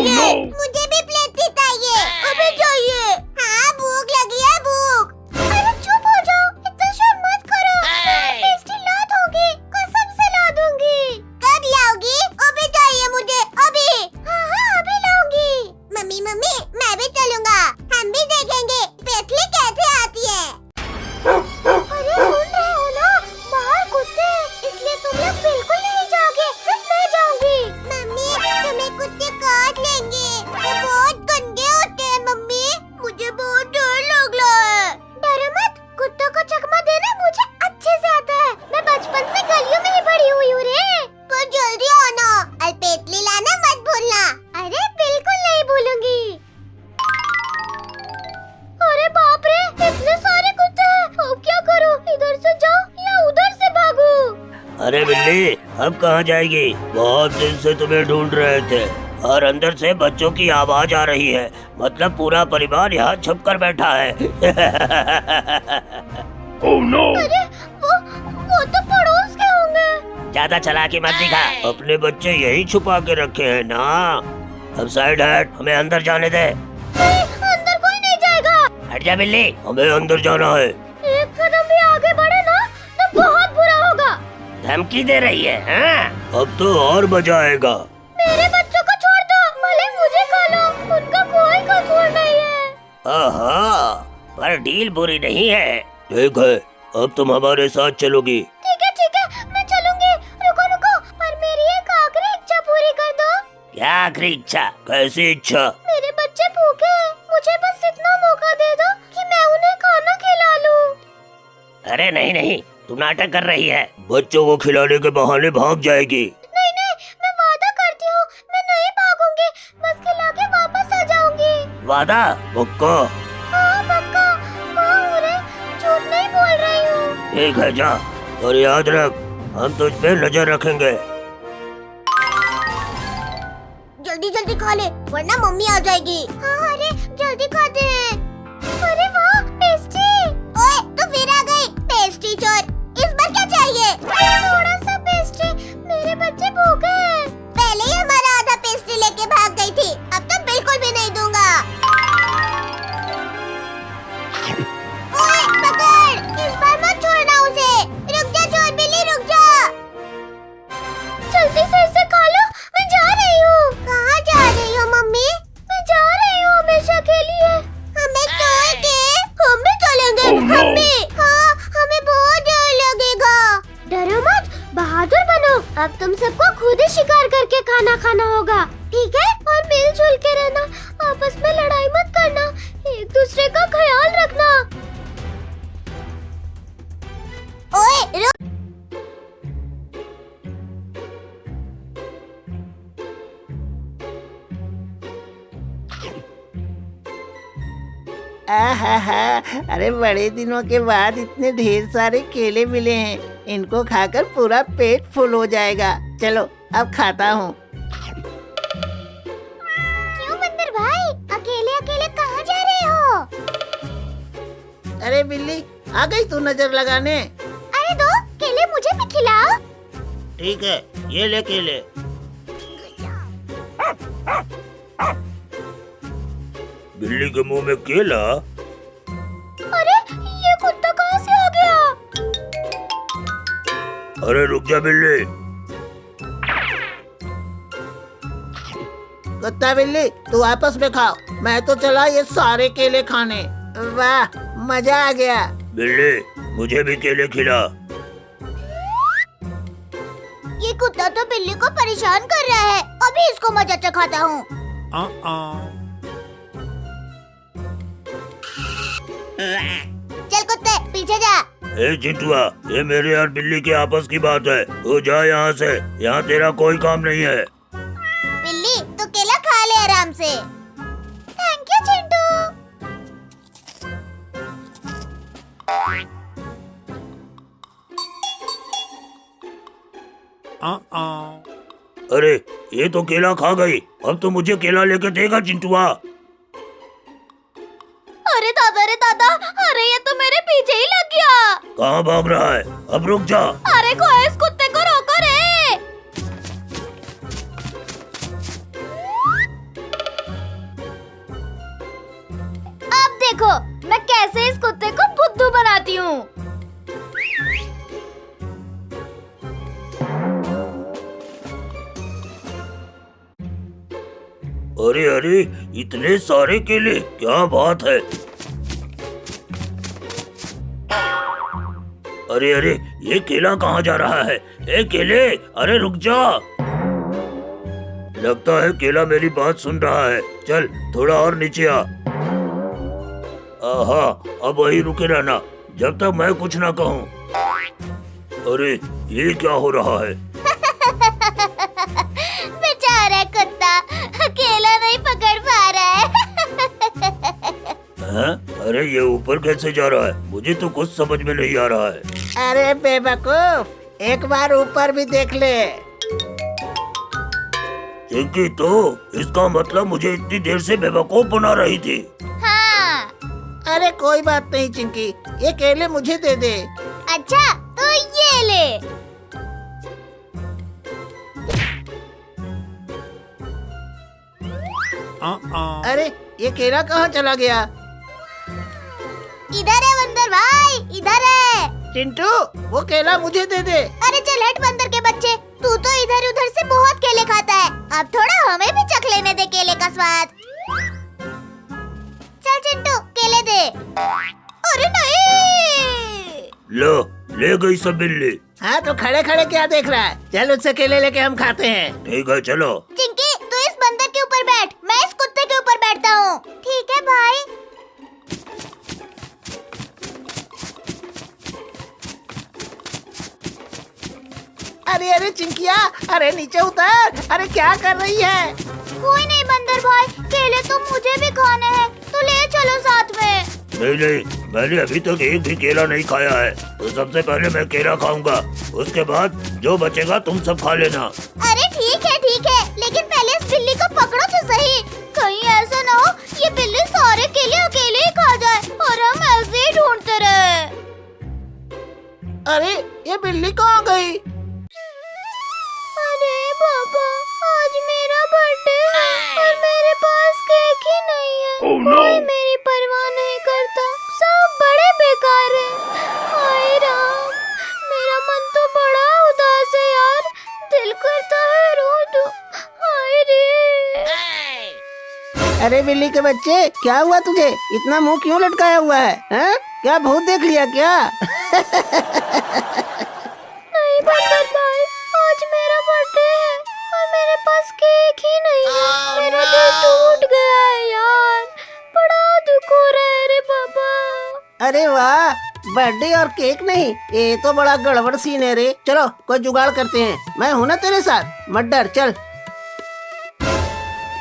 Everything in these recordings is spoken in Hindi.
चाहिए। मुझे भी पेस्ट्री चाहिए। अभी चाहिए। हाँ, भूख लगी है, भूख। अरे चुप हो जाओ, इतना शोर मत करो। पेस्ट्री ला दोगी, कसम से ला दूंगी। कब लाओगी? अभी चाहिए मुझे, अभी। हाँ हाँ, अभी लाऊंगी। मम्मी मम्मी, मैं भी चलूंगा। हम भी देखेंगे पेस्ट्री कैसे आती है। अरे सुन रहे हो ना, बाहर कुत्ते हैं, इसलिए तुम लोग बिल्कुल नहीं जाओगे, सिर्फ मैं जाऊंगी। मम्मी, तुम्हें कुत्ते काट लेंगे, वो बहुत गंदे होते हैं। मम्मी, मुझे बहुत डर लग रहा है। डरो मत, कुत्तों को चकमा देना मुझे अच्छे से आता है। मैं बचपन से गलियों में ही बड़ी हुई हूँ रे। पर जल्दी आना और पेस्ट्री लाना मत भूलना। अरे बिल्कुल नहीं भूलूंगी। अरे बाप रे, इतने सारे कुत्ते हैं, अब क्या करूं? इधर से जाऊं या उधर से भागूं? अरे बिल्ली, अब कहाँ जाएगी? बहुत दिन से तुम्हें ढूंढ रहे थे और अंदर से बच्चों की आवाज आ रही है। मतलब पूरा परिवार यहाँ छुप कर बैठा है। Oh no! अरे वो तो पड़ोस के होंगे। ज्यादा चालाकी मत दिखा, अपने बच्चे यही छुपा के रखे हैं ना। अब साइड हट, हमें अंदर जाने दे। नहीं, अंदर कोई नहीं जाएगा। हट जा बिल्ली, हमें अंदर जाना है। एक कदम भी आगे बढ़े ना तो बहुत बुरा होगा। धमकी दे रही है हाँ? अब तो और मजा आएगा। मेरे बच्चों को छोड़ दो, भले मुझे खा लो, उनका कोई कसूर नहीं है। आहा, पर डील बुरी नहीं है। ठीक है, अब तुम हमारे साथ चलोगी। ठीक है, मैं चलूंगी। रुको रुको, पर मेरी एक आखिरी इच्छा पूरी कर दो। क्या आखिरी इच्छा? कैसी इच्छा? मेरे बच्चे भूखे हैं, मुझे बस इतना मौका दे दो कि मैं उन्हें खाना खिला लूं। अरे नहीं नहीं, तू नाटक कर रही है। बच्चों को खिलाने के बहाने भाग जाएगी। नहीं, मैं वादा करती हूँ, मैं नहीं भागूंगी, बस खिला के वापस आ जाऊंगी। वादा? पक्का? हाँ पक्का, माँ उन्हें झूठ नहीं बोल रही हूँ। ठीक है जा, और याद रख, हम तुझ पे नजर रखेंगे। जल्दी जल्दी खा ले, वरना मम्मी आ जाएगी। हाँ अरे जल्दी खाते हैं। अरे वाह, पेस्ट्री। ओए, तू फिर आ गई, पेस्ट्री चोर। इस बार क्या चाहिए? थोड़ा सा पेस्ट्री, मेरे बच्चे भूखे हैं। पहले ही हमारा आधा पेस्ट्री लेके भाग गई थी, अब तो बिल्कुल भी नहीं दूंगा। ओए पकड़, इस बार मत छोड़ना उसे। रुक जा चोर बिल्ली, रुक जा। जल्दी से इसे खा लो, मैं जा रही हूँ। कहाँ जा रही हो मम्मी? मैं जा रही हूँ हमेशा के लिए। हमें छोड़ के? हम भी चलेंगे। Oh, no. हम भी। हाँ, हमें बहुत डर लगेगा। डरो मत, बहादुर बनो। अब तुम सबको खुद ही शिकार करके खाना खाना होगा, ठीक है? और मिलजुल के रहना, आपस में लड़ाई मत करना, एक दूसरे का ख्याल रखना। ओए रुक। आहा, अरे बड़े दिनों के बाद इतने ढेर सारे केले मिले हैं, इनको खाकर पूरा पेट फुल हो जाएगा। चलो अब खाता हूँ। क्यों बंदर भाई, अकेले अकेले कहाँ जा रहे हो? अरे बिल्ली, आ गई तू नजर लगाने? अरे दो केले मुझे भी खिलाओ। ठीक है, ये ले केले। बिल्ली के मुंह में केला? अरे ये कुत्ता कहाँ से आ गया? अरे रुक जा बिल्ली। कुत्ता बिल्ली, तू आपस में खाओ, मैं तो चला ये सारे केले खाने। वाह, मजा आ गया। बिल्ली, मुझे भी केले खिला। ये कुत्ता तो बिल्ली को परेशान कर रहा है, अभी इसको मजा चखाता हूँ। चल कुत्ते, पीछे जा। ए चिंटुआ, ये मेरे और बिल्ली के आपस की बात है, तू जा यहाँ से, यहाँ तेरा कोई काम नहीं है। बिल्ली, तू केला खा ले आराम से। Thank you Chintu. अरे ये तो केला खा गई, अब तो मुझे केला लेके देगा चिंटुआ। अरे दादा, अरे ये तो मेरे पीछे ही लग गया। कहाँ भाग रहा है? अब रुक जा। अरे कोई इस कुत्ते को रोको रे। देखो मैं कैसे इस कुत्ते को बुद्धू बनाती हूँ। अरे अरे, इतने सारे केले, क्या बात है। अरे अरे, ये केला कहाँ जा रहा है? ए केले, अरे रुक जा। लगता है केला मेरी बात सुन रहा है। चल थोड़ा और नीचे आ। आहा, अब वही रुके रहना जब तक मैं कुछ ना कहूँ। अरे ये क्या हो रहा है? बेचारा कुत्ता केला नहीं पकड़ पा रहा है। हैं? अरे ये ऊपर कैसे जा रहा है? मुझे तो कुछ समझ में नहीं आ रहा है। अरे बेवकूफ, एक बार ऊपर भी देख ले। चिंकी, तो इसका मतलब मुझे इतनी देर से बेवकूफ बना रही थी। हाँ। अरे कोई बात नहीं चिंकी, ये केले मुझे दे दे। अच्छा तो ये ले। अरे ये केला कहाँ चला गया? इधर है बंदर भाई, इधर है। चिंटू, वो केला मुझे दे दे। अरे चल हट बंदर के बच्चे, तू तो इधर उधर से बहुत केले खाता है। अब थोड़ा हमें भी चख लेने दे केले का स्वाद। चल चिंटू केले दे। अरे नहीं। लो, ले गई सब बिल्ली। हाँ तो खड़े खड़े क्या देख रहा है? चल उससे केले लेके हम खाते हैं। ठीक है चलो। चिंकी तू इस बंदर के ऊपर बैठ, मैं इस कुत्ते के ऊपर बैठता हूँ। ठीक है भाई। अरे अरे चिंकिया, अरे नीचे उतर। अरे क्या कर रही है? कोई नहीं बंदर भाई, केले तो मुझे भी खाने हैं, तो ले चलो साथ में। नहीं नहीं, मैंने अभी तक एक भी केला नहीं खाया है, तो सबसे पहले मैं केला खाऊंगा। उसके बाद जो बचेगा तुम सब खा लेना। अरे ठीक है, लेकिन पहले इस बिल्ली को पकड़ो तो सही। कहीं ऐसा ना हो ये बिल्ली सारे केले अकेले ही खा जाए और हम ऐसे ही ढूंढते रहे। अरे ये बिल्ली कहाँ गई? अरे पापा, आज मेरा बर्थडे है और मेरे पास केक ही नहीं है। कोई मेरी परवाह नहीं करता, सब बड़े बेकार हैं। हाय राम, मेरा मन तो बड़ा उदास है यार, दिल करता है रो दूं। हाय रे। अरे बिल्ली के बच्चे, क्या हुआ तुझे? इतना मुंह क्यों लटकाया हुआ है? हैं? क्या भूत देख लिया क्या? नहीं बंदर भाई, आज मेरा बर्थडे है और मेरे पास केक ही नहीं है। मेरा दिल टूट गया है यार, बड़ा दुख हो रहा है रे पापा। अरे वाह, बर्थडे और केक नहीं, ये तो बड़ा गड़बड़ सीन है रे। चलो कोई जुगाड़ करते हैं, मैं हूं ना तेरे साथ, मत डर। चल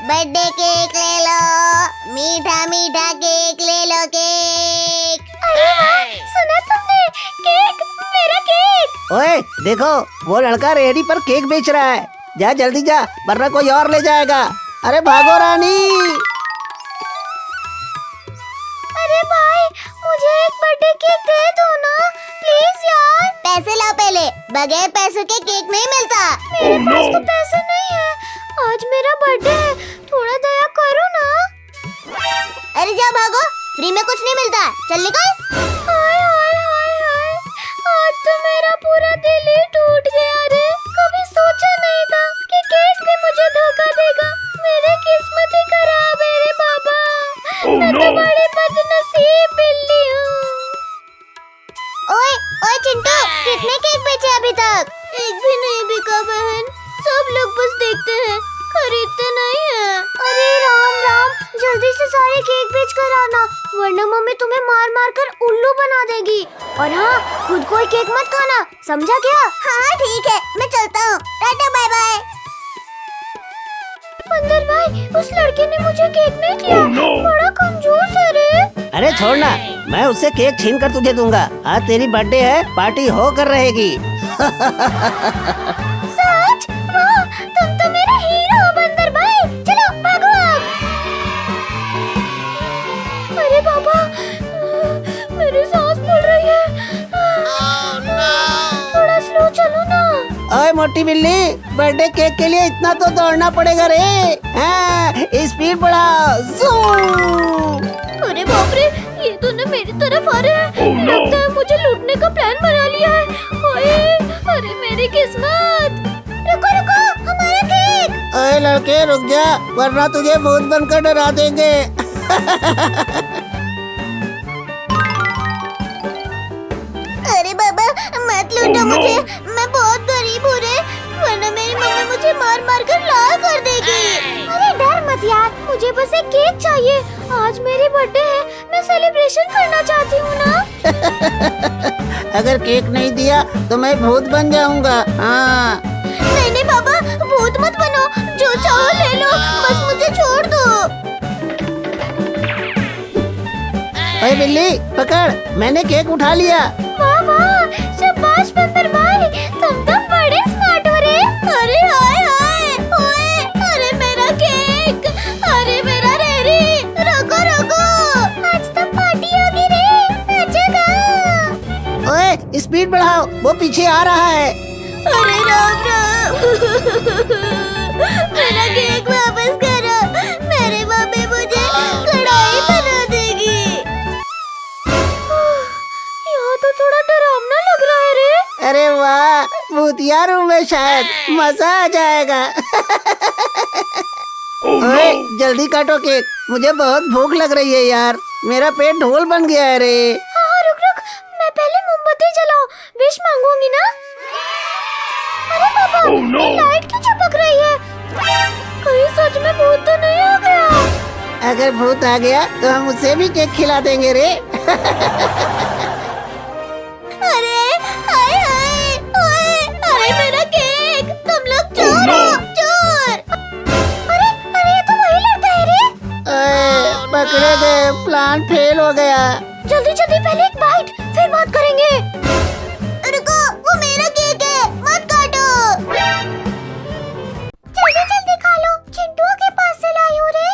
बर्थडे केक ले लो, मीठा मीठा केक ले लो केक। अरे वाह, सुना तुमने? केक, मेरा केक। ओए देखो, वो लड़का रेहड़ी पर केक बेच रहा है। जा जल्दी जा, वरना कोई और ले जाएगा। अरे भागो रानी। अरे भाई, मुझे एक बर्थडे केक दे दो ना प्लीज यार। पैसे लाओ पहले, बगैर पैसों के केक नहीं मिलता। मेरे पास तो पैसे नहीं है, आज मेरा बर्थडे है, थोड़ा दया करो ना। अरे जा भागो, फ्री में कुछ नहीं मिलता, चल निकल। हाय हाय हाय हाय, आज तो मेरा पूरा दिल ही टूट गया रे। कभी सोचा नहीं था कि केक भी मुझे धोखा देगा। मेरी किस्मत ही खराब है रे बाबा। मैं तो बड़ी बदनसीब बिल्ली हूँ। ओए ओए चिंटू, कितने केक बेचे अभी तक? एक भी नहीं बिका बहन, सब लोग बस देखते हैं, खरीदते नहीं है। अरे राम राम, जल्दी से सारे केक बेच कर आना, वरना मम्मी तुम्हें मार मार कर उल्लू बना देगी। और हाँ, खुद कोई केक मत खाना, समझा क्या? हाँ ठीक है, मैं चलता हूँ, टाटा बाय बाय। बंदर भाई, उस लड़के ने मुझे केक नहीं दिया। बड़ा कंजूस है रे। अरे छोड़ना, मैं उससे केक छीन कर तुझे दूंगा। आज तेरी बर्थडे है, पार्टी होकर रहेगी। सच? वाह, तुम तो मेरा हीरो हो बंदर भाई। चलो भागो अब। अरे बाबा, मेरी सांस फूल रही है। थोड़ा स्लो चलो ना। ओए मोटी बिल्ली, बर्थडे केक के लिए इतना तो दौड़ना पड़ेगा रे। हाँ, स्पीड बढ़ाओ। ज़ूम। अरे बाप रे, लड़के रुक जा, वरना तुझे भूत बनकर डरा देंगे। अरे बाबा मत लूटो मुझे, मैं बहुत गरीब हूँ रे, वरना मेरी मम्मी मुझे मार मार कर लाल कर देगी। अरे डर मत यार, मुझे बस एक केक चाहिए। आज मेरी बर्थडे है, मैं सेलिब्रेशन करना चाहती हूँ ना। अगर केक नहीं दिया तो मैं भूत बन जाऊंगा। हाँ। नहीं नहीं बाबा, भूत मत बनो, जो चाहो ले लो, बस मुझे छोड़ दो। ओए बिल्ली पकड़, मैंने केक उठा लिया। वाह वाह, शाबाश बंदर भाई, तुम तो बड़े स्मार्ट हो रे। अरे हाय हाय, ओए, अरे मेरा केक, अरे मेरा रेरी, रुको रुको, आज तो पार्टी होगी रे, नचेगा। ओए स्पीड बढ़ाओ, वो पीछे आ रहा है। अरे राम राम, मेरा केक वापस करो, मेरी मम्मी मुझे कढ़ाई बना देगी। यहाँ तो थोड़ा डरावना लग रहा है रे। अरे वाह, भूतिया रूम में शायद मजा आ जाएगा। ओए जल्दी काटो केक, मुझे बहुत भूख लग रही है यार, मेरा पेट ढोल बन गया है रे। हाँ रुक रुक, मैं पहले मोमबत्ती जलाऊं, विश मांगूंगी ना। अरे पापा, ये लाइट क्यों चमक रही है? कहीं सच में भूत तो नहीं आ गया? अगर भूत आ गया तो हम उसे भी केक खिला देंगे रे। अरे हाय हाय, ओए, अरे मेरा केक, तुम लोग चोर हो, चोर। अरे अरे, ये तो वही लड़का है रे। ओए पकड़े गए, प्लान फेल हो गया। जल्दी जल्दी पहले एक बाइट, फिर बात करेंगे। रुको, वो मेरा केक है, मत काटो। जल्दी जल्दी खा लो, चिंटू के पास से लाई हूँ रे।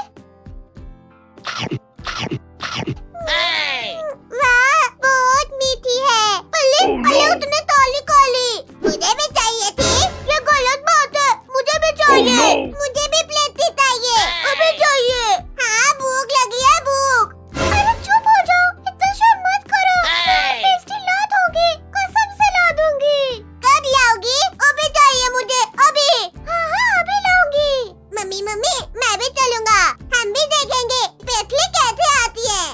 वाह, बहुत मीठी है। अले अले, उतने काली काली, मुझे भी चाहिए थी। ये गलत बात है, मुझे भी चाहिए। मुझे भी प्लेट ही चाहिए, अभी चाहिए। हाँ भूख लगी है, भूख। अरे चुप हो जाओ, इतना शोर मत करो, पेस्ट्री ला दोगी, कसम से ला दूंगी। कब लाओगी? अभी चाहिए मुझे, अभी। हाँ हाँ अभी लाऊंगी। मम्मी मम्मी, मैं भी चलूंगा, हम भी देखेंगे पेस्ट्री कैसे आती है।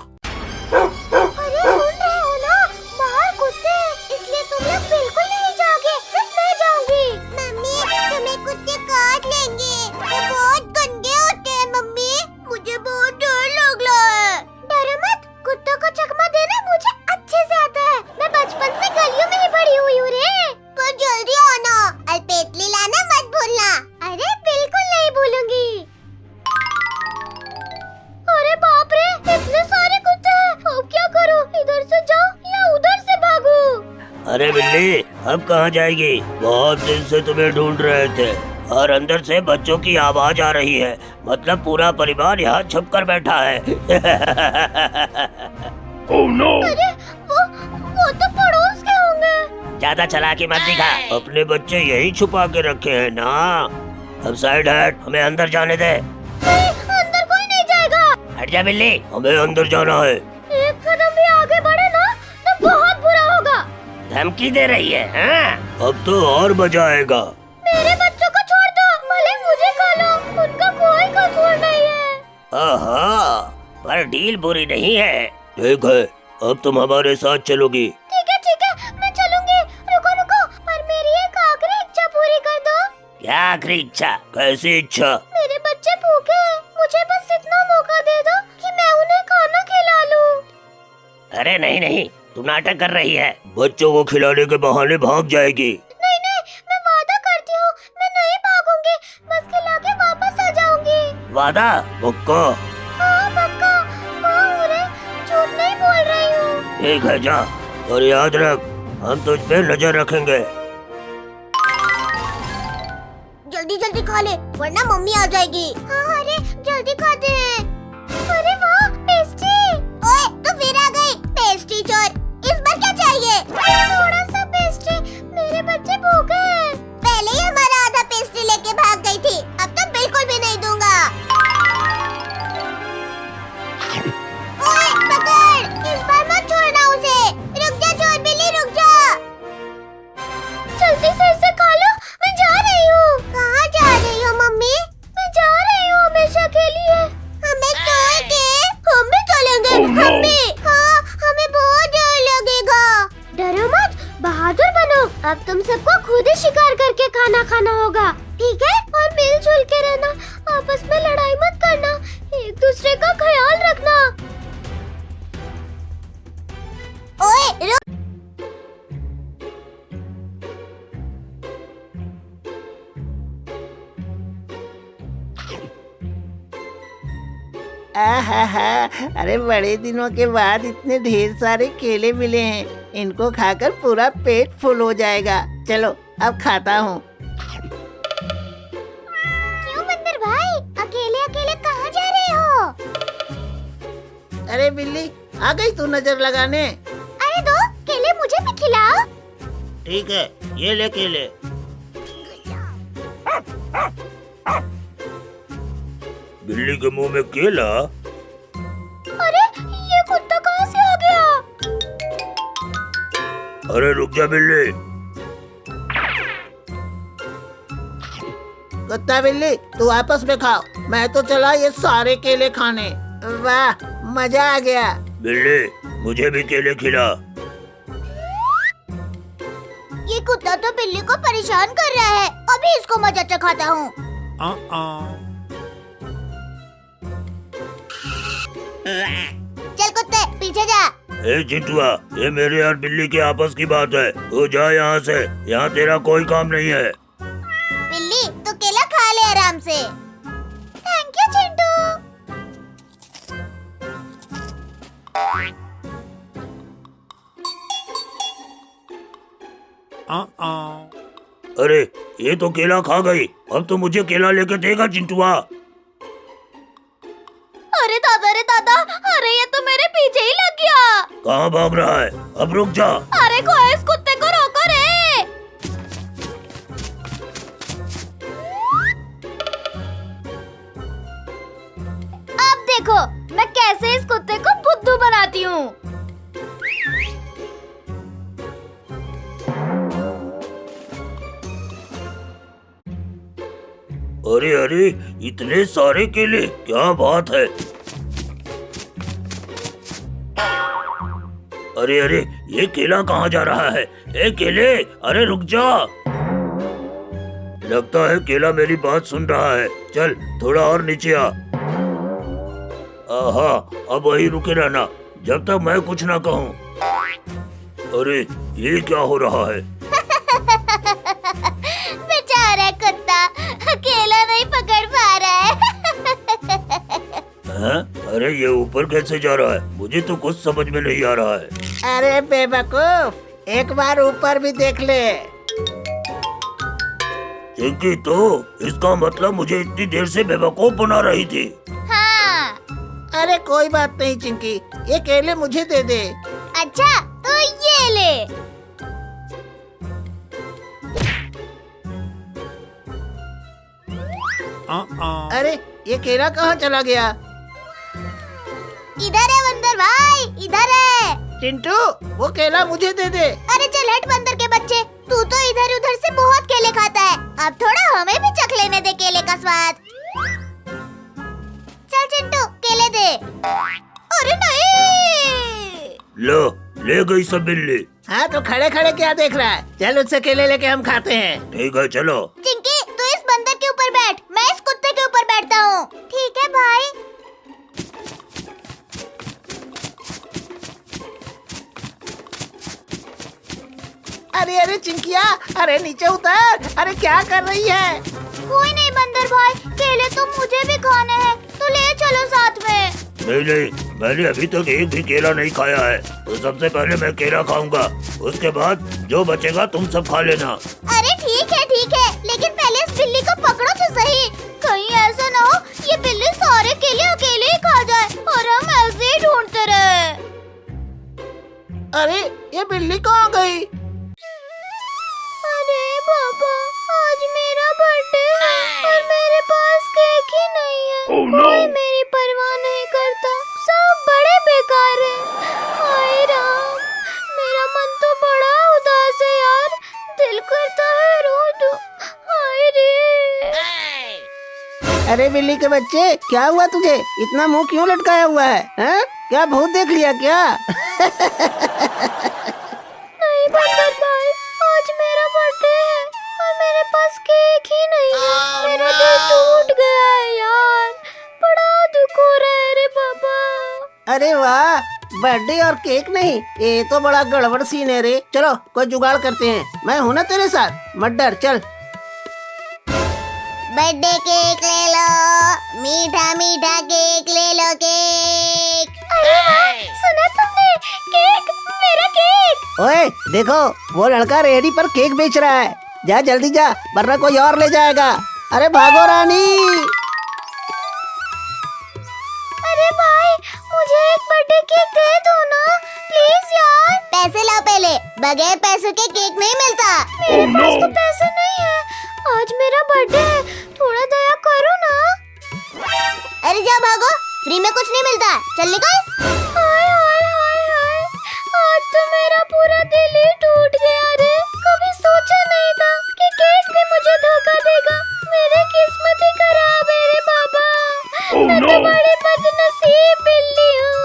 अरे सुन रहे हो ना, बाहर कुत्ते हैं, इसलिए तुम लोग बिल्कुल नहीं जाओगे, सिर्फ मैं जाऊंगी। मम्मी तुम्हें कुत्ते काट लेंगे, वो बहुत गंदे होते हैं मम्मी, मुझे बहुत डर लग रहा है। डरो मत, कुत्तों को चकमा देना मुझे अच्छे से आता है, मैं बचपन से गलियों में ही बड़ी हुई हूँ रे। पर जल्दी आना, अलपेटली लाना मत भूलना। अरे बिल्कुल नहीं भूलूंगी। अरे बाप रे, इतने सारे कुत्ते हैं, अब क्या करूं? इधर से जाऊं या उधर से भागूं? अरे बिल्ली, अब कहाँ जाएगी? बहुत दिन से तुम्हें ढूंढ रहे थे और अंदर से बच्चों की आवाज आ रही है, मतलब पूरा परिवार यहाँ छुप कर बैठा है। Oh no! अरे वो तो पड़ोस के होंगे। ज्यादा चालाकी मत दिखा, अपने बच्चे यही छुपा के रखे हैं ना। अब साइड हट, हमें अंदर जाने दे। नहीं, अंदर कोई नहीं जाएगा। हट जा बिल्ली, हमें अंदर जाना है। एक कदम भी आगे बढ़े ना तो बहुत बुरा होगा। धमकी दे रही है हाँ? अब तो और मजा आएगा। मेरे बच्चों को छोड़ दो, भले मुझे खा लो, उनका कोई कसूर नहीं है। आहा, पर डील बुरी नहीं है। ठीक है, अब तुम हमारे साथ चलोगी। ठीक है, मैं चलूंगी। रुको रुको, पर मेरी एक आखिरी इच्छा पूरी कर दो। क्या आखिरी इच्छा? कैसी इच्छा? मेरे बच्चे भूखे हैं, मुझे बस इतना मौका दे दो कि मैं उन्हें खाना खिला लूं। अरे नहीं नहीं, तुम नाटक कर रही है। बच्चों को खिलाने के बहाने भाग जाएगी। नहीं नहीं, मैं वादा करती हूँ, मैं नहीं भागूंगी, बस खिला के वापस आ जाऊंगी। वादा? पक्का? हाँ पक्का, माँ हो रे, झूठ नहीं बोल रही हूँ। ठीक है जा, और याद रख, हम तुझ पे नजर रखेंगे। जल्दी जल्दी खा ले, वरना मम्मी आ जाएगी। हाँ अरे जल्दी खाते हैं। अरे वाह, पेस्ट्री। ओए तो फिर आ गई पेस्ट्री चोर, इस बार क्या चाहिए? थोड़ा सा पेस्ट्री, मेरे बच्चे भूखे हैं। पहले ही हमारा आधा पेस्ट्री लेके भाग गई थी, अब तो बिल्कुल भी नहीं दूंगा। ओए पकड़, इस बार मत छोड़ना उसे। रुक जा चोर बिल्ली, रुक जा। जल्दी से इसे खा लो, मैं जा रही हूँ। कहाँ जा रही हो मम्मी? मैं आहा, अरे बड़े दिनों के बाद इतने ढेर सारे केले मिले हैं, इनको खाकर पूरा पेट फुल हो जाएगा। चलो अब खाता हूँ। क्यों बंदर भाई, अकेले अकेले कहाँ जा रहे हो? अरे बिल्ली, आ गई तू नजर लगाने? अरे दो केले मुझे भी खिलाओ। ठीक है, ये ले केले। बिल्ली के मुंह में केला? अरे ये कुत्ता कहाँ से आ गया? अरे रुक जा बिल्ली। कुत्ता बिल्ली तू आपस में खाओ, मैं तो चला ये सारे केले खाने। वाह मजा आ गया। बिल्ली मुझे भी केले खिला। ये कुत्ता तो बिल्ली को परेशान कर रहा है, अभी इसको मजा चखाता हूँ। चल कुत्ते पीछे जा। ए चिंटुआ, ये मेरे और बिल्ली के आपस की बात है, तू जा यहाँ से, यहाँ तेरा कोई काम नहीं है। बिल्ली तू केला खा ले आराम से। Thank you Chintu. अरे ये तो केला खा गई, अब तो मुझे केला लेके देगा चिंटुआ। अरे दादा, अरे ये तो मेरे पीछे ही लग गया। कहाँ भाग रहा है? अब रुक जा। अरे कोई इस कुत्ते को रोको रे। अब देखो मैं कैसे इस कुत्ते को बुद्धू बनाती हूँ। अरे अरे इतने सारे केले, क्या बात है। अरे अरे ये केला कहाँ जा रहा है? ए केले, अरे रुक जा। लगता है केला मेरी बात सुन रहा है, चल थोड़ा और नीचे आ। आहा, अब वही रुके रहना जब तक मैं कुछ ना कहूँ। अरे ये क्या हो रहा है? बेचारा कुत्ता केला नहीं पकड़ पा रहा है। हैं? अरे ये ऊपर कैसे जा रहा है? मुझे तो कुछ समझ में नहीं आ रहा है। अरे बेवकूफ, एक बार ऊपर भी देख ले। चिंकी, तो इसका मतलब मुझे इतनी देर से बेवकूफ बना रही थी। हाँ। अरे कोई बात नहीं चिंकी, ये केले मुझे दे दे। अच्छा तो ये ले। अरे ये केला कहाँ चला गया? इधर है बंदर भाई, इधर है। चिंटू वो केला मुझे दे दे। अरे चल हट बंदर के बच्चे, तू तो इधर उधर से बहुत केले खाता है, अब थोड़ा हमें भी चख लेने दे केले का स्वाद। चल चिंटू केले दे। अरे नहीं। लो, ले गई सब बिल्ली। हाँ तो खड़े खड़े क्या देख रहा है? चल उससे केले लेके हम खाते हैं। ठीक है चलो। चिंकी तू इस बंदर के ऊपर बैठ, मैं इस कुत्ते के ऊपर बैठता हूँ। ठीक है भाई। अरे अरे चिंकिया, अरे नीचे उतर। अरे क्या कर रही है? कोई नहीं बंदर भाई, केले तो मुझे भी खाने हैं, तो ले चलो साथ में। नहीं नहीं, मैंने अभी तक एक भी केला नहीं खाया है, तो सबसे पहले मैं केला खाऊंगा, उसके बाद जो बचेगा तुम सब खा लेना। अरे ठीक है, लेकिन पहले इस बिल्ली को पकड़ो तो सही, कहीं ऐसा ना हो ये बिल्ली सारे केले अकेले ही खा जाए और हम ऐसे ही ढूंढते रहे। अरे ये बिल्ली कहाँ गई? अरे पापा, आज मेरा बर्थडे है और मेरे पास केक ही नहीं है। कोई मेरी परवाह नहीं करता, सब बड़े बेकार हैं। हाय राम, मेरा मन तो बड़ा उदास है यार, दिल करता है रो दूं। हाय रे। अरे बिल्ली के बच्चे, क्या हुआ तुझे? इतना मुंह क्यों लटकाया हुआ है? हैं? क्या भूत देख लिया क्या? नहीं बंदर भाई, आज मेरा बर्थडे है और मेरे पास केक ही नहीं है। मेरा दिल टूट गया है यार, बड़ा दुख हो रहा है रे पापा। अरे वाह, बर्थडे और केक नहीं, ये तो बड़ा गड़बड़ सीन है रे। चलो कोई जुगाड़ करते हैं, मैं हूं ना तेरे साथ, मत डर, चल। बर्थडे केक ले लो, मीठा मीठा केक ले लो के ओए देखो, वो लड़का रेहड़ी पर केक बेच रहा है। जा जल्दी जा, वरना कोई और ले जाएगा। अरे भागो रानी। अरे भाई, मुझे एक बर्थडे केक दे दो ना, प्लीज यार। पैसे लाओ पहले, बगैर पैसों के केक नहीं मिलता। मेरे पास तो पैसे नहीं है, आज मेरा बर्थडे है, थोड़ा दया करो ना। अरे जा भागो, फ्री में कुछ नहीं मिलता, चल निकल। हाय हाय हाय हाय, आज तो मेरा पूरा दिल ही टूट गया रे। कभी सोचा नहीं था कि केक भी मुझे धोखा देगा। मेरी किस्मत ही खराब है रे बाबा। मैं तो बड़ी बदनसीब बिल्ली हूँ।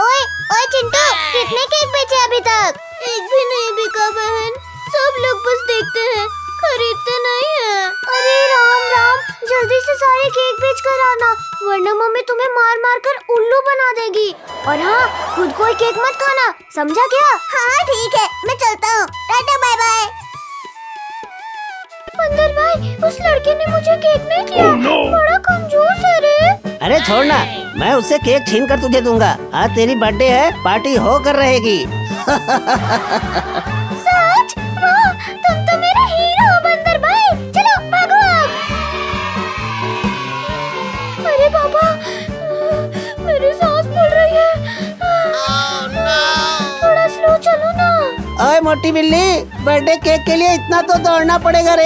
ओए ओए चिंटू, कितने केक बेचे अभी तक? एक भी नहीं बिका बहन, सब लोग बस देखते हैं, खरीदते नहीं हैं। अरे राम राम, जल्दी से सारे केक बेच कर आना, वरना मम्मी तुम्हें मार मार कर उल्लू बना देगी। और हाँ, खुद कोई केक मत खाना, समझा क्या? हाँ ठीक है, मैं चलता हूँ, टाटा बाय बाय। बंदर भाई, उस लड़के ने मुझे केक नहीं दिया। बड़ा कंजूस है रे। अरे छोड़ना, मैं उससे केक छीन कर तुझे दूंगा। आज तेरी बर्थडे है, पार्टी होकर रहेगी। सच? वाह, तुम तो मेरा हीरो हो बंदर भाई। चलो भागो अब। अरे बाबा, मेरी सांस फूल रही है। थोड़ा स्लो चलो ना। ओए मोटी बिल्ली, बर्थडे केक के लिए इतना तो दौड़ना पड़ेगा रे।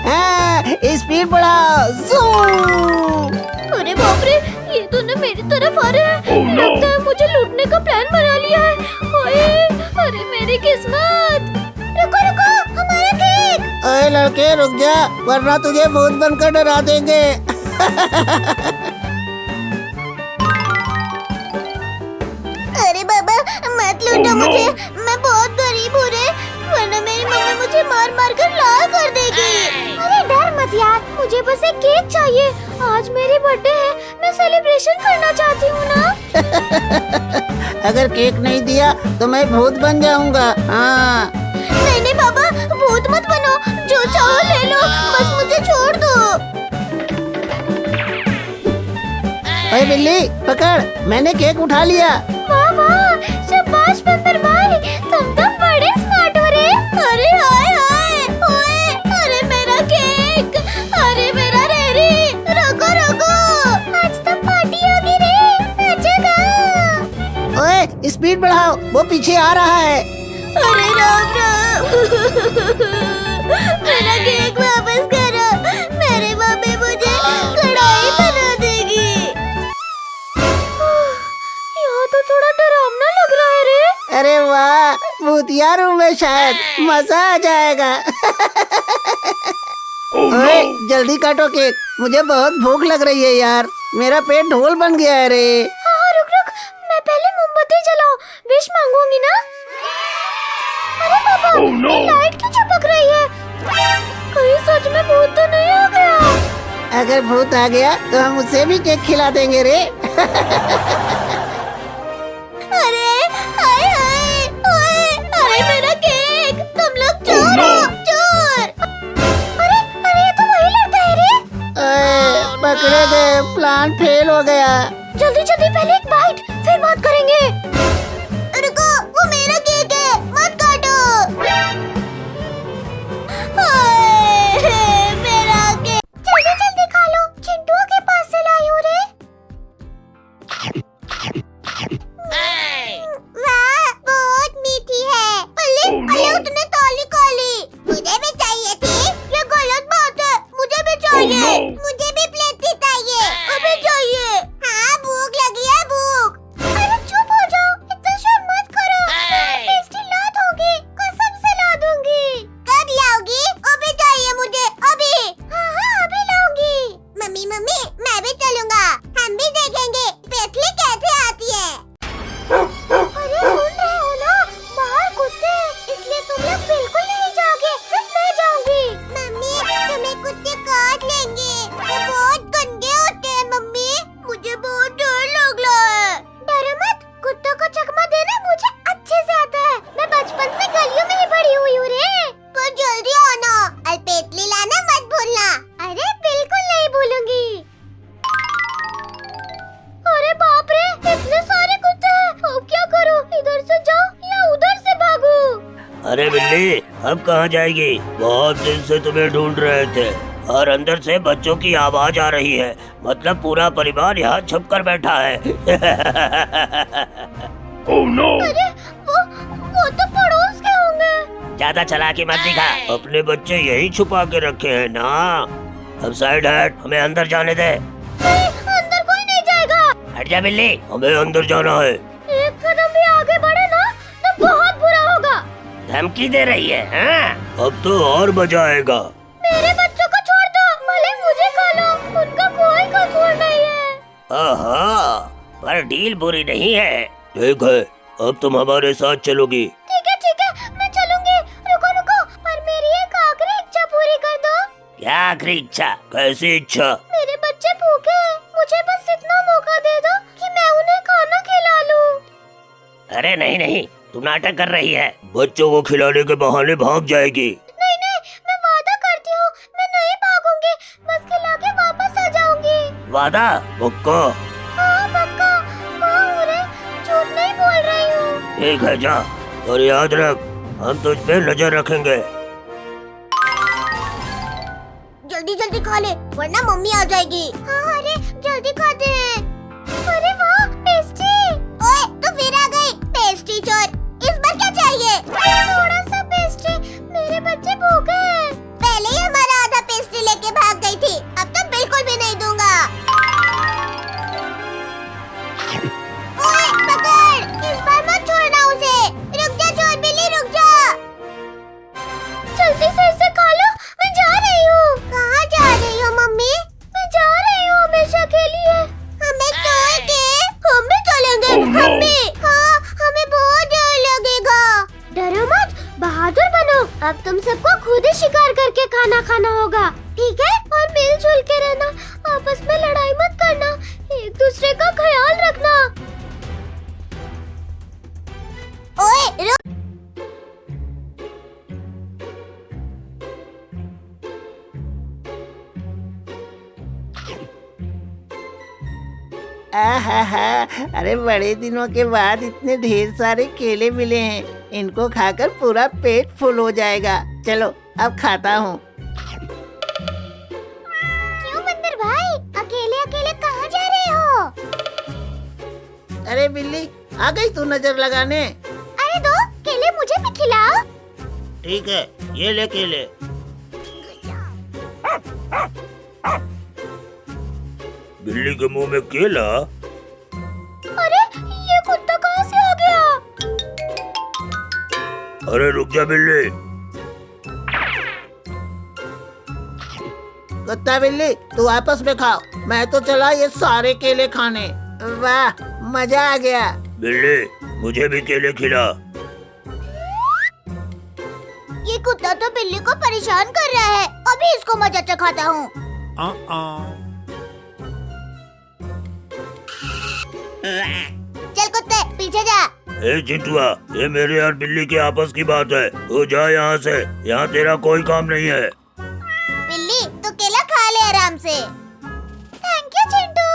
हाँ, स्पीड बढ़ाओ। ज़ूम। अरे बाप रे, ये तो ना मेरी तरफ आ रहे हैं। लगता है मुझे लूटने का प्लान बना लिया है। ओए, अरे मेरी किस्मत। रुको रुको, हमारा केक। ओए लड़के रुक जा, वरना तुझे भूत बनकर डरा देंगे। अरे बाबा, मत लूटो मुझे, मैं बहुत गरीब हूँ रे, वरना मेरी मम्मी मुझे मार मार कर लाल कर देगी। अरे डर मत यार, मुझे बस एक केक चाहिए। आज मेरी बर्थडे है, मैं सेलिब्रेशन करना चाहती हूँ ना। अगर केक नहीं दिया तो मैं भूत बन जाऊंगा। हाँ। नहीं नहीं बाबा, भूत मत बनो, जो चाहो ले लो, बस मुझे छोड़ दो। ओए बिल्ली पकड़, मैंने केक उठा लिया। वाह वाह, शाबाश बंदर भाई, तुम तो बड़े स्मार्ट हो रे। अरे हाय हाय, ओए, अरे मेरा केक, अरे मेरा रेरी, रुको रुको, आज तो पार्टी होगी रे, नाचोगा। ओए स्पीड बढ़ाओ, वो पीछे आ रहा है। अरे राम राम, मेरा केक वापस करो, मेरी मम्मी मुझे कढ़ाई बना देगी। यहाँ तो थोड़ा डरावना लग रहा है रे। अरे वाह, भूतिया रूम में शायद मजा आ जाएगा। ओए जल्दी काटो केक, मुझे बहुत भूख लग रही है यार, मेरा पेट ढोल बन गया है रे। हाँ रुक रुक, मैं पहले मोमबत्ती जलाऊं, विश मांगूंगी ना। अरे पापा, ये लाइट क्यों चमक रही है? कहीं सच में भूत तो नहीं आ गया? अगर भूत आ गया तो हम उसे भी केक खिला देंगे रे। अरे हाय हाय, ओए, अरे मेरा केक, तुम लोग चोर हो, चोर। अरे अरे, ये तो वही लड़का है रे। ओए पकड़े गए, प्लान फेल हो गया। जल्दी जल्दी पहले एक बाइट, फिर बात करेंगे। रुको, वो मेरा केक है, मत काटो। हाय, मेरा केक। जल्दी जल्दी खा लो, चिंटू के पास से लाई हूँ रे। वाह, बहुत मीठी है। अले अले, उतने काली काली, मुझे भी चाहिए थी। ये गलत बात है, मुझे भी चाहिए। मुझे भी प्लेट चाहिए, अभी चाहिए। हाँ भूख लगी है, भूख। अरे चुप हो जाओ, इतना अरे बिल्ली, अब कहाँ जाएगी? बहुत दिन से तुम्हें ढूंढ रहे थे और अंदर से बच्चों की आवाज आ रही है। मतलब पूरा परिवार यहाँ छुप कर बैठा है। अरे वो तो पड़ोस के होंगे। ज्यादा चालाकी मत दिखा। अपने बच्चे यही छुपा के रखे हैं ना। अब साइड हट, हमें अंदर जाने दे। नहीं, अंदर कोई नहीं जाएगा। हट जा बिल्ली, हमें अंदर जाना है। एक कदम भी आगे बढ़े ना तो बहुत बुरा होगा। धमकी दे रही है हाँ? अब तो और मजा आएगा। मेरे बच्चों को छोड़ दो, भले मुझे खा लो, उनका कोई कसूर नहीं है। आहा, पर डील बुरी नहीं है। ठीक है, अब तुम हमारे साथ चलोगी। ठीक है, मैं चलूंगी। रुको रुको, पर मेरी एक आखिरी इच्छा पूरी कर दो। क्या आखिरी इच्छा? कैसी इच्छा? मेरे बच्चे भूखे हैं, मुझे बस इतना मौका दे दो कि मैं उन्हें खाना खिला लूं। अरे नहीं नहीं, तू नाटक कर रही है। बच्चों को खिलाने के बहाने भाग जाएगी। नहीं, मैं वादा करती हूँ, मैं नहीं भागूंगी, बस खिला के वापस आ जाऊंगी। वादा? पक्का? हाँ पक्का, माँ उन्हें झूठ नहीं बोल रही हूँ। ठीक है जा, और याद रख, हम तुझ पे नजर रखेंगे। जल्दी खा ले, वरना मम्मी आ जाएगी। हाँ अरे जल्दी खाते हैं। अरे वाह पेस्ट्री। ओए तू फिर आ गई पेस्ट्री चोर। इस बार क्या चाहिए? थोड़ा सा पेस्ट्री, मेरे बच्चे भूखे हैं। पहले ही हमारा आधा पेस्ट्री लेके भाग गई थी, अब तो बिल्कुल भी नहीं दूंगा। ओए पकड़, इस बार मत छोड़ना उसे। रुक जा चोर बिल्ली, रुक जा। जल्दी से इसे खा लो, मैं जा रही हूँ। कहाँ जा रही हो मम्मी? मैं जा रही हूँ हमेशा के लिए। हमें छोड़ के? हम भी चलेंगे। हम भी। हाँ, हमें बहुत डर लगेगा। डरो मत, बहादुर बनो। अब तुम सबको खुद ही शिकार करके खाना खाना होगा, ठीक है? और मिलजुल के रहना, आपस में लड़ाई मत करना, एक दूसरे का ख्याल रखना। ओए रुक। आहा, अरे बड़े दिनों के बाद इतने ढेर सारे केले मिले हैं, इनको खाकर पूरा पेट फुल हो जाएगा। चलो अब खाता हूँ। क्यों बंदर भाई, अकेले अकेले कहाँ जा रहे हो? अरे बिल्ली, आ गई तू नजर लगाने? अरे दो केले मुझे भी खिलाओ। ठीक है, ये ले केले। बिल्ली के मुंह में केला? अरे ये कुत्ता कहाँ से आ गया? अरे रुक जा बिल्ली। कुत्ता बिल्ली तू आपस में खाओ, मैं तो चला ये सारे केले खाने। वाह मजा आ गया। बिल्ली, मुझे भी केले खिला। ये कुत्ता तो बिल्ली को परेशान कर रहा है, अभी इसको मजा चखाता हूँ। चल कुत्ते पीछे जा। ए चिंटुआ, ये मेरे और बिल्ली के आपस की बात है। तू जा यहाँ से, यहाँ तेरा कोई काम नहीं है। बिल्ली तू केला खा ले आराम से। Thank you Chintu.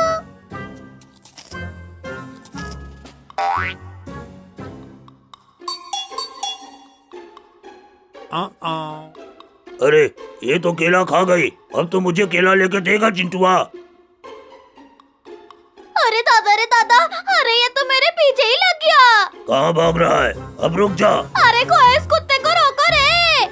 अरे ये तो केला खा गई, अब तो मुझे केला लेके देगा चिंटुआ। अरे दादा, अरे ये तो मेरे पीछे ही लग गया। कहाँ भाग रहा है? अब रुक जा। अरे कोई इस कुत्ते को रोको रे।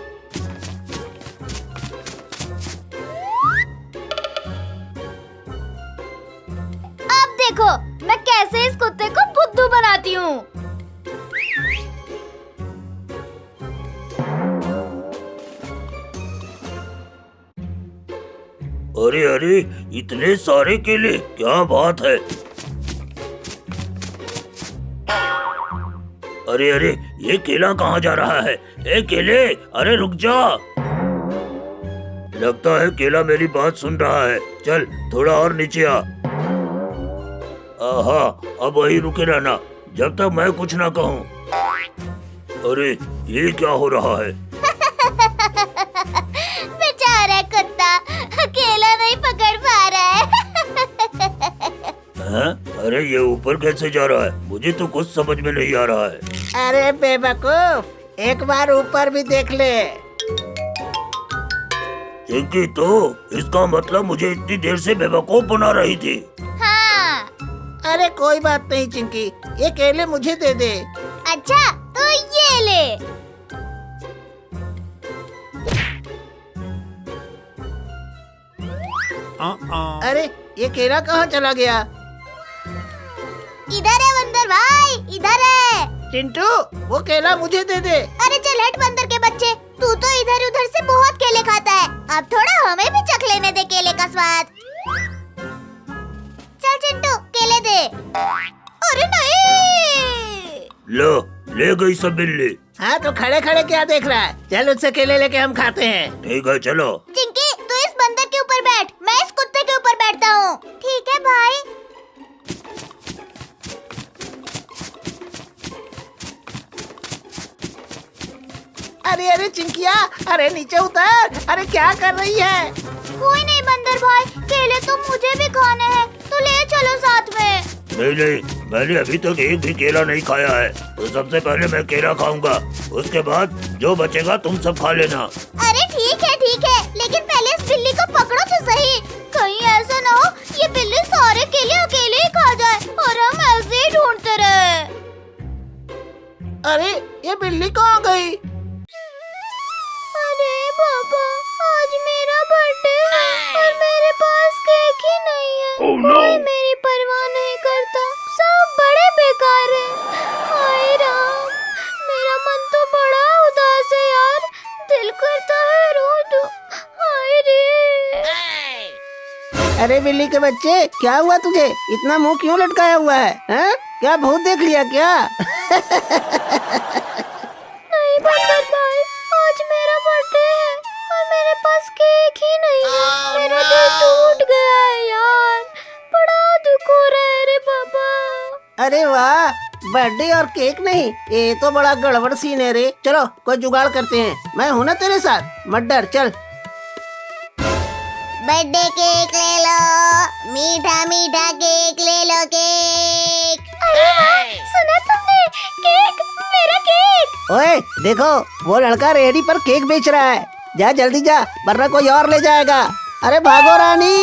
अब देखो मैं कैसे इस कुत्ते को बुद्धू बनाती हूँ। अरे अरे, इतने सारे केले, क्या बात है। अरे अरे, ये केला कहाँ जा रहा है? ए केले, अरे रुक जा। लगता है केला मेरी बात सुन रहा है। चल थोड़ा और नीचे आ। आहा, अब वही रुके रहना जब तक मैं कुछ ना कहूँ। अरे ये क्या हो रहा है? बेचारा कुत्ता केला नहीं पकड़ पा रहा है। हाँ? अरे ये ऊपर कैसे जा रहा है? मुझे तो कुछ समझ में नहीं आ रहा है। अरे बेवकूफ, एक बार ऊपर भी देख ले। चिंकी तो इसका मतलब मुझे इतनी देर से बेवकूफ बना रही थी। हाँ। अरे कोई बात नहीं चिंकी, ये केले मुझे दे दे। अच्छा तो ये ले। अरे ये केला कहाँ चला गया? इधर है बंदर भाई, इधर है। चिंटू वो केला मुझे दे दे। अरे चल हट बंदर के बच्चे, तू तो इधर उधर से बहुत केले खाता है, अब थोड़ा हमें भी चख लेने दे केले का स्वाद। चल चिंटू केले दे। अरे नहीं। लो, ले गई सब बिल्ली। हाँ तो खड़े खड़े क्या देख रहा है? चल उससे केले लेके हम खाते हैं। ठीक है चलो। चिंकी तू इस बंदर के ऊपर बैठ, मैं इस कुत्ते के ऊपर बैठता हूँ। ठीक है भाई। अरे अरे चिंकिया, अरे नीचे उतर। अरे क्या कर रही है? कोई नहीं बंदर भाई, केले तो मुझे भी खाने हैं, तो ले चलो साथ में। नहीं नहीं, मैंने अभी तक एक भी केला नहीं खाया है, तो सबसे पहले मैं केला खाऊंगा, उसके बाद जो बचेगा तुम सब खा लेना। अरे ठीक है, लेकिन पहले इस बिल्ली को पकड़ो तो सही, कहीं ऐसा ना हो ये बिल्ली सारे केले अकेले ही खा जाए और हम ऐसे ही ढूंढते रहे। अरे ये बिल्ली कहाँ गई? अरे पापा, आज मेरा बर्थडे है और मेरे पास केक ही नहीं है। कोई मेरी परवाह नहीं करता, सब बड़े बेकार हैं। हाय राम, मेरा मन तो बड़ा उदास है यार, दिल करता है रो दूं। हाय रे। अरे बिल्ली के बच्चे, क्या हुआ तुझे? इतना मुंह क्यों लटकाया हुआ है? हैं? क्या भूत देख लिया क्या? नहीं बंदर भाई, आज मेरा बर्थडे है और मेरे पास केक ही नहीं है। मेरा दिल टूट गया है यार, बड़ा दुख हो रहा है रे पापा। अरे वाह, बर्थडे और केक नहीं, ये तो बड़ा गड़बड़ सीन है रे। चलो कोई जुगाड़ करते हैं, मैं हूँ ना तेरे साथ, मत डर, चल। बर्थडे केक ले लो, मीठा मीठा केक ले लो, केक। अरे वाह, सुना तुमने? केक, मेरा केक। ओए देखो, वो लड़का रेहड़ी पर केक बेच रहा है, जा जल्दी जा, वरना कोई और ले जाएगा। अरे भागो रानी।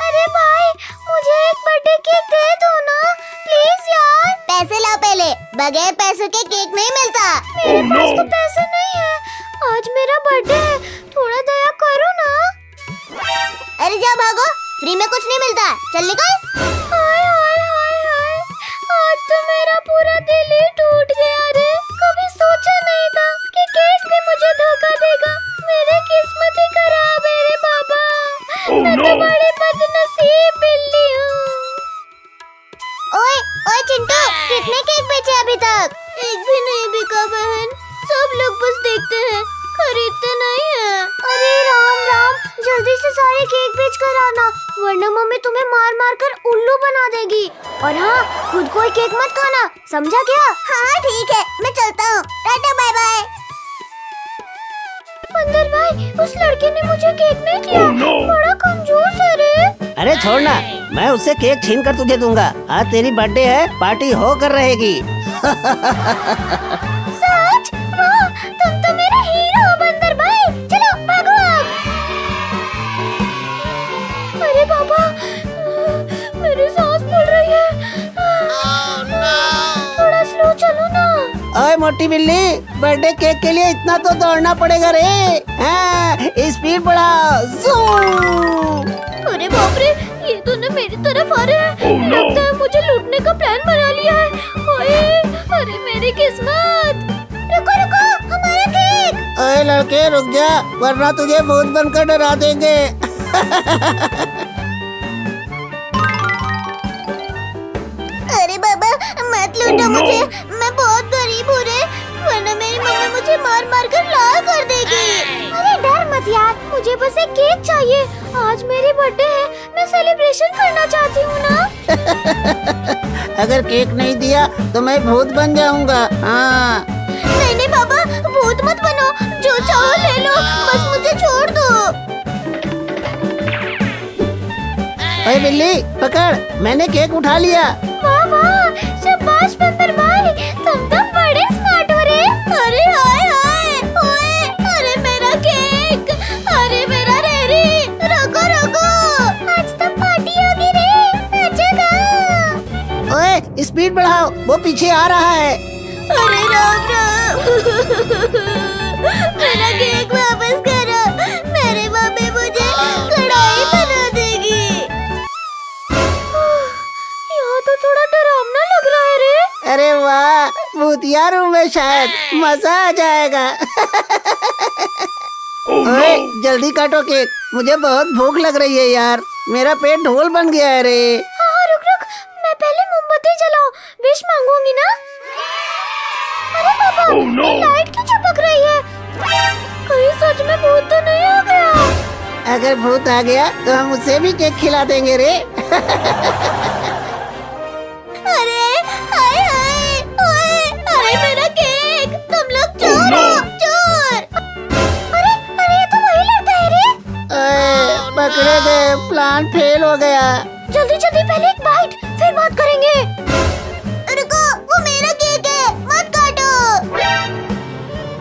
अरे भाई, मुझे एक बर्थडे केक दे दो ना प्लीज यार। पैसे लाओ पहले, बगैर पैसों के केक नहीं मिलता। मेरे पास तो पैसे नहीं है, आज मेरा बर्थडे है, थोड़ा दया करो ना। अरे जा भागो, फ्री में कुछ नहीं मिलता, चल निकल। हाय हाय हाय हाय, आज तो मेरा पूरा दिल ही टूट गया रे। कभी सोचा नहीं था कि केक भी मुझे धोखा देगा। मेरी किस्मत ही खराब है रे बाबा। मैं तो बड़ी बदनसीब बिल्ली हूँ। ओए ओए चिंटू, कितने केक बेचे अभी तक? एक भी नहीं बिका बहन, सब लोग बस देखते हैं, खरीदते नहीं है। अरे राम राम, जल्दी से सारे केक बेच कर आना, वरना मम्मी तुम्हें मार मार कर उल्लू बना देगी। और हाँ, खुद कोई केक मत खाना, समझा क्या? हाँ ठीक है, मैं चलता हूँ, टाटा बाय बाय। बंदर भाई, उस लड़के ने मुझे केक नहीं दिया। बड़ा कंजूस है रे। अरे छोड़ना, मैं उससे केक छीन कर तुझे दूंगा। आज तेरी बर्थडे है, पार्टी होकर रहेगी। सच? वाह, तुम तो मेरा हीरो हो बंदर भाई, चलो भागो अब। अरे बाबा, मेरी सांस फूल रही है। थोड़ा स्लो चलो ना। ओए मोटी बिल्ली, बर्थडे केक के लिए इतना तो दौड़ना पड़ेगा रे। हाँ, स्पीड बढ़ाओ, ज़ूम। अरे बाप रे, ये तो ना मेरी तरफ आ रहे हैं। लगता है मुझे लूटने का प्लान बना लिया है। ओए, अरे मेरी किस्मत। रुको रुको, हमारा केक। ओए लड़के रुक जा, वरना तुझे भूत बनकर डरा देंगे। अरे बाबा, मत लूटो मुझे, मैं बहुत गरीब हूँ रे, वरना मेरी मम्मी मुझे मार मार कर लाल कर देगी। अरे डर मत यार, मुझे बस एक केक चाहिए। आज मेरी बर्थडे है, मैं सेलिब्रेशन करना चाहती हूँ ना। अगर केक नहीं दिया तो मैं भूत बन जाऊंगा। हाँ। नहीं नहीं बाबा, भूत मत बनो, जो चाहो ले लो, बस मुझे छोड़ दो। ओए बिल्ली, पकड़, मैंने केक उठा लिया। वाह वाह, शाबाश बंदर भाई, तुम स्पीड बढ़ाओ, वो पीछे आ रहा है। अरे राम राम। मेरा केक वापस करो, मेरी मम्मी मुझे कढ़ाई बना देगी। यहाँ तो थोड़ा डरावना लग रहा है रे। अरे वाह, भूतिया रूम है शायद, मजा आ जाएगा। ओए, जल्दी काटो केक, मुझे बहुत भूख लग रही है यार, मेरा पेट ढोल बन गया है रे। हाँ रुक रुक, मैं पहले मोमबत्ती जलाऊं, विश मांगूंगी ना। अरे पापा, ये लाइट क्यों चमक रही है? कहीं सच में भूत तो नहीं आ गया? अगर भूत आ गया तो हम उसे भी केक खिला देंगे रे। अरे हाय हाय, ओए, अरे मेरा केक, तुम लोग चोर हो, चोर। अरे अरे ये तो वही लड़का है रे। पकड़े गए, प्लान फेल हो गया। जल्दी जल्दी पहले एक बाइट, फिर बात करेंगे।